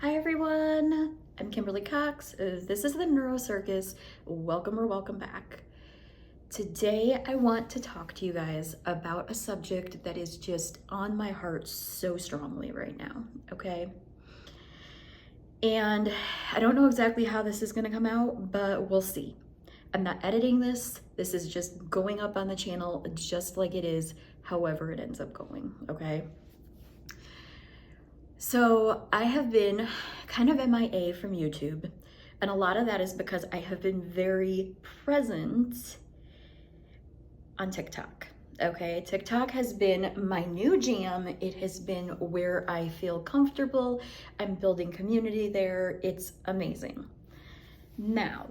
Hi everyone, I'm Kimberly Cox. This is the Neuro Circus. Welcome or welcome back. Today I want to talk to you guys about a subject that is just on my heart so strongly right now, okay? And I don't know exactly how this is gonna come out, but we'll see. I'm not editing this. This is just going up on the channel just like it is, however it ends up going, okay? So I have been kind of MIA from YouTube, and a lot of that is because I have been very present on TikTok. Okay, TikTok has been my new jam. It has been where I feel comfortable. I'm building community there. It's amazing. Now,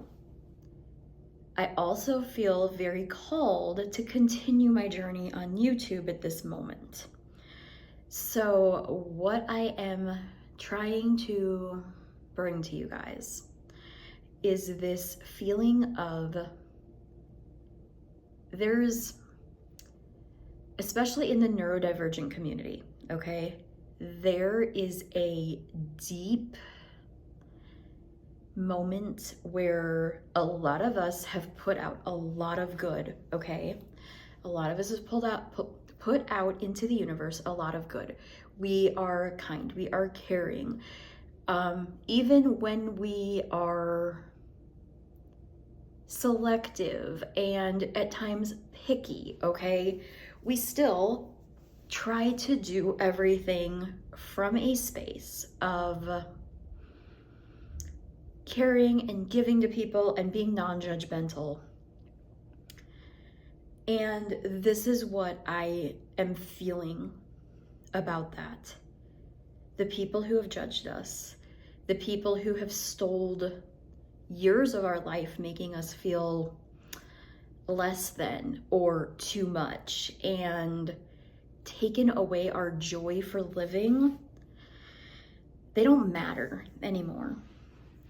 I also feel very called to continue my journey on YouTube at this moment. So what I am trying to bring to you guys is this feeling of especially in the neurodivergent community, okay, there is a deep moment where a lot of us have put out a lot of good, okay? A lot of us has put out into the universe a lot of good. We are kind, we are caring. Even when we are selective and at times picky, okay, we still try to do everything from a space of caring and giving to people and being non-judgmental. And this is what I am feeling about that. The people who have judged us, the people who have stole years of our life, making us feel less than or too much and taken away our joy for living, they don't matter anymore.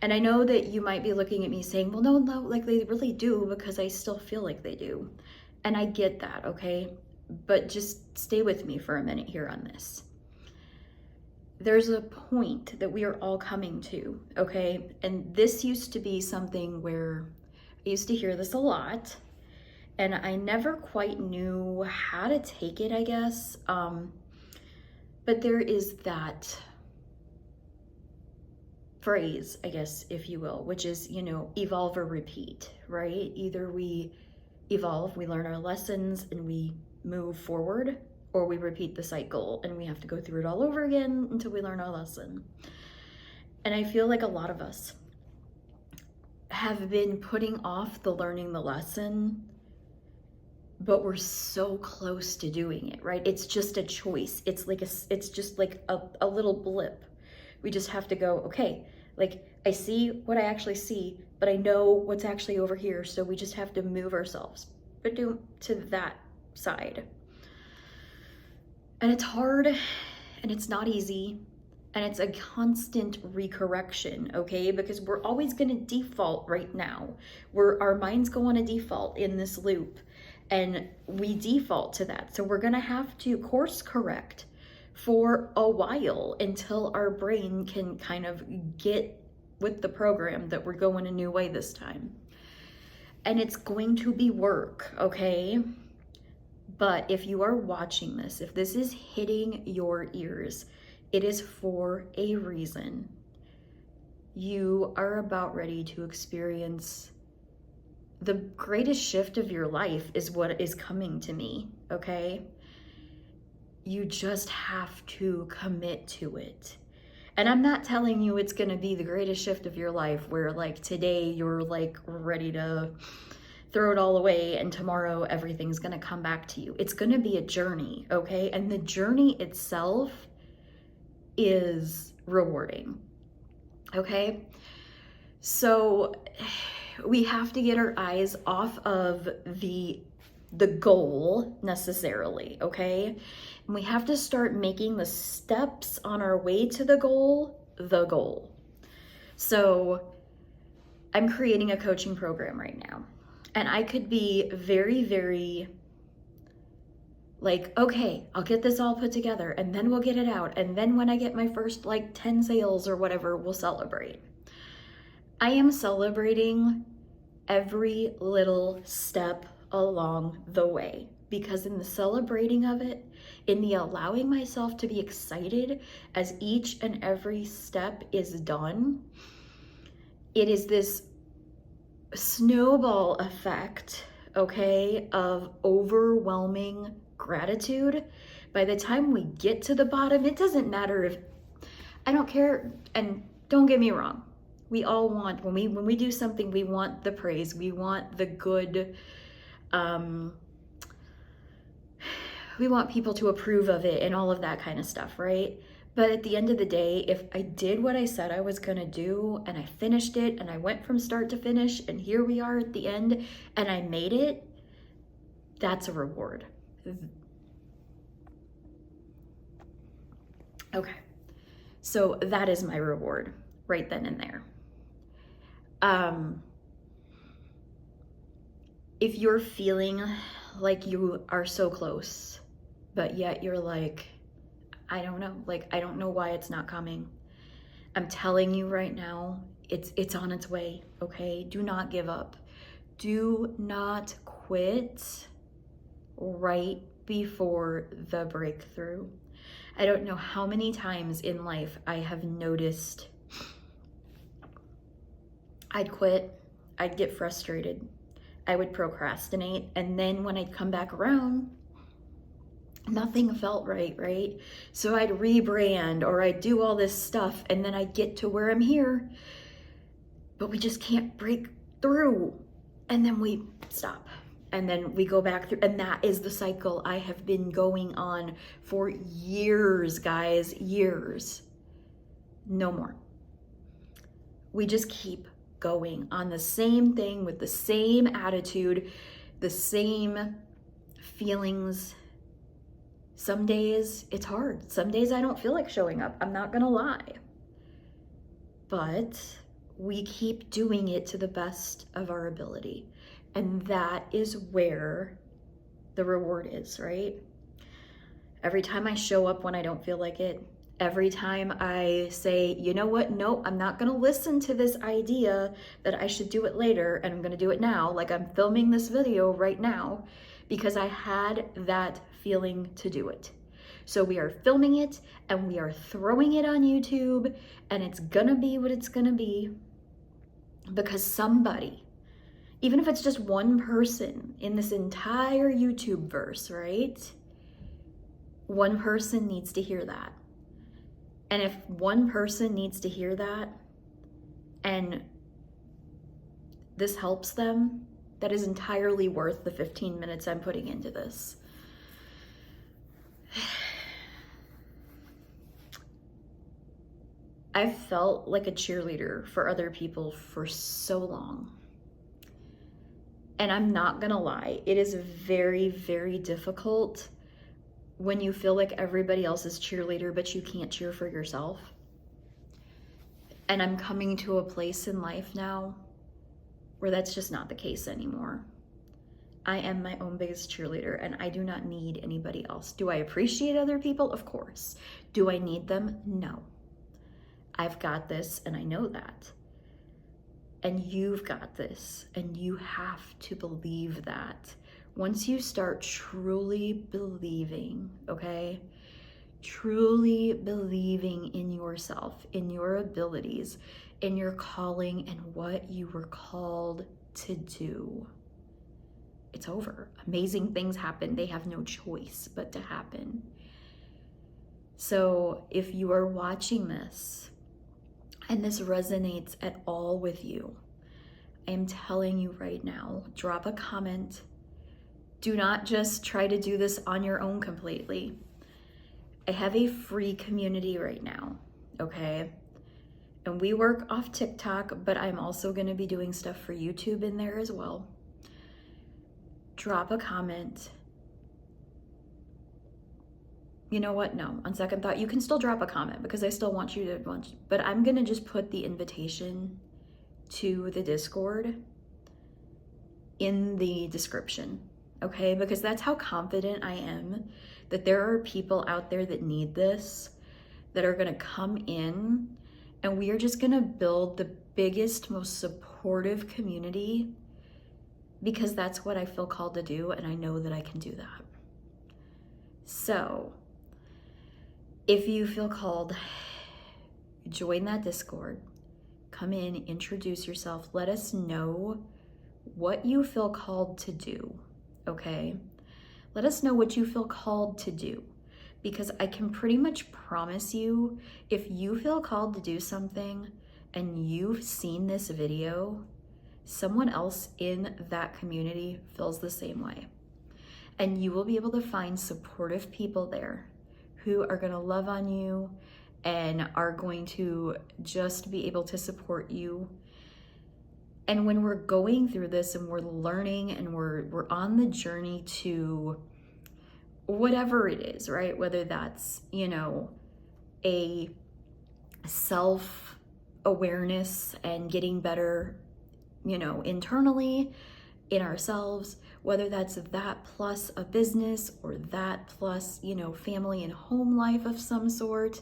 And I know that you might be looking at me saying, well, no, like they really do, because I still feel like they do. And I get that, okay? But just stay with me for a minute here on this. There's a point that we are all coming to, okay? And this used to be something where I used to hear this a lot, and I never quite knew how to take it, I guess. But there is that phrase, I guess, if you will, which is, evolve or repeat, right? Either we evolve, we learn our lessons and we move forward, or we repeat the cycle and we have to go through it all over again until we learn our lesson. And I feel like a lot of us have been putting off the learning the lesson, but we're so close to doing it, right? It's just a choice. It's just like a little blip. We just have to go, okay, like I see what I actually see, but I know what's actually over here. So we just have to move ourselves, but to that side. And it's hard and it's not easy. And it's a constant recorrection, okay? Because we're always gonna default right now. Our minds go on a default in this loop and we default to that. So we're gonna have to course correct for a while until our brain can kind of get with the program that we're going a new way this time. And it's going to be work, okay? But if you are watching this, if this is hitting your ears, it is for a reason. You are about ready to experience the greatest shift of your life is what is coming to me, okay? You just have to commit to it. And I'm not telling you it's gonna be the greatest shift of your life where like today you're like ready to throw it all away and tomorrow everything's gonna come back to you. It's gonna be a journey, okay? And the journey itself is rewarding, okay? So we have to get our eyes off of the goal necessarily, okay? And we have to start making the steps on our way to the goal. So I'm creating a coaching program right now, and I could be very, very Like, okay, I'll get this all put together and then we'll get it out. And then when I get my first like 10 sales or whatever, we'll celebrate. I am celebrating every little step along the way, because in the celebrating of it, in the allowing myself to be excited as each and every step is done, it is this snowball effect, okay, of overwhelming gratitude. By the time we get to the bottom, it doesn't matter if, I don't care, and don't get me wrong, we all want, when we do something, we want the praise, we want the good, we want people to approve of it and all of that kind of stuff, right? But at the end of the day, if I did what I said I was gonna do and I finished it and I went from start to finish and here we are at the end and I made it, that's a reward. Okay, so that is my reward right then and there. If you're feeling like you are so close, but yet you're like, I don't know, like, I don't know why it's not coming. I'm telling you right now, it's on its way, okay? Do not give up. Do not quit right before the breakthrough. I don't know how many times in life I have noticed I'd quit, I'd get frustrated, I would procrastinate, and then when I'd come back around, nothing felt right, right? So I'd rebrand or I'd do all this stuff and then I'd get to where I'm here, but we just can't break through. And then we stop and then we go back through, and that is the cycle I have been going on for years, guys, years. No more. We just keep going on the same thing with the same attitude, the same feelings. Some days it's hard. Some days I don't feel like showing up. I'm not gonna lie. But we keep doing it to the best of our ability. And that is where the reward is, right? Every time I show up when I don't feel like it, every time I say, you know what, no, I'm not gonna listen to this idea that I should do it later and I'm gonna do it now, like I'm filming this video right now, because I had that feeling to do it. So we are filming it and we are throwing it on YouTube, and it's gonna be what it's gonna be, because somebody, even if it's just one person in this entire YouTube verse, right? One person needs to hear that. And if one person needs to hear that and this helps them, that is entirely worth the 15 minutes I'm putting into this. I've felt like a cheerleader for other people for so long. And I'm not gonna lie, it is very, very difficult when you feel like everybody else is cheerleader, but you can't cheer for yourself. And I'm coming to a place in life now where that's just not the case anymore. I am my own biggest cheerleader and I do not need anybody else. Do I appreciate other people? Of course. Do I need them? No. I've got this and I know that. And you've got this and you have to believe that. Once you start truly believing, okay? Truly believing in yourself, in your abilities, in your calling, and what you were called to do, it's over. Amazing things happen. They have no choice but to happen. So if you are watching this and this resonates at all with you, I am telling you right now, drop a comment. Do not just try to do this on your own completely. I have a free community right now, okay? And we work off TikTok, but I'm also gonna be doing stuff for YouTube in there as well. Drop a comment. You know what? No, on second thought, you can still drop a comment because I still want you to watch, but I'm gonna just put the invitation to the Discord in the description, okay? Because that's how confident I am that there are people out there that need this, that are gonna come in, and we are just gonna build the biggest, most supportive community, because that's what I feel called to do, and I know that I can do that. So if you feel called, join that Discord, come in, introduce yourself, let us know what you feel called to do, okay? Let us know what you feel called to do, because I can pretty much promise you, if you feel called to do something and you've seen this video, someone else in that community feels the same way. And you will be able to find supportive people there who are gonna love on you and are going to just be able to support you. And when we're going through this and we're learning and we're on the journey to whatever it is, right? Whether that's, you know, a self-awareness and getting better, you know, internally in ourselves, whether that's that plus a business or that plus, you know, family and home life of some sort,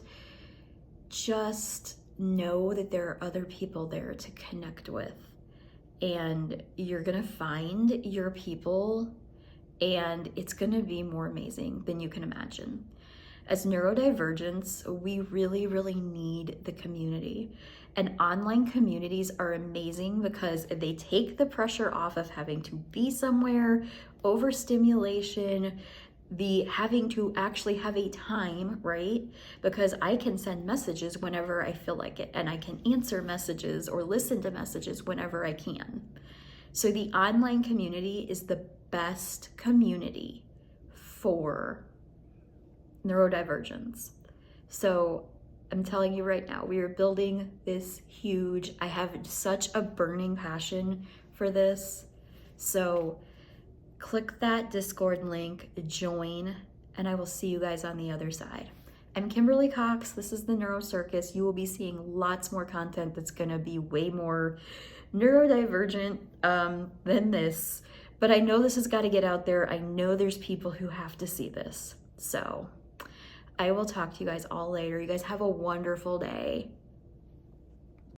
just know that there are other people there to connect with. And you're gonna find your people, and it's gonna be more amazing than you can imagine. As neurodivergents, we really, really need the community. And online communities are amazing because they take the pressure off of having to be somewhere, overstimulation, the having to actually have a time, right? Because I can send messages whenever I feel like it, and I can answer messages or listen to messages whenever I can. So the online community is the best community for neurodivergence. So I'm telling you right now, we are building this huge, I have such a burning passion for this. So click that Discord link, join, and I will see you guys on the other side. I'm Kimberly Cox. This is the Neuro Circus. You will be seeing lots more content that's gonna be way more neurodivergent than this, but I know this has got to get out there. I know there's people who have to see this. So I will talk to you guys all later. You guys have a wonderful day.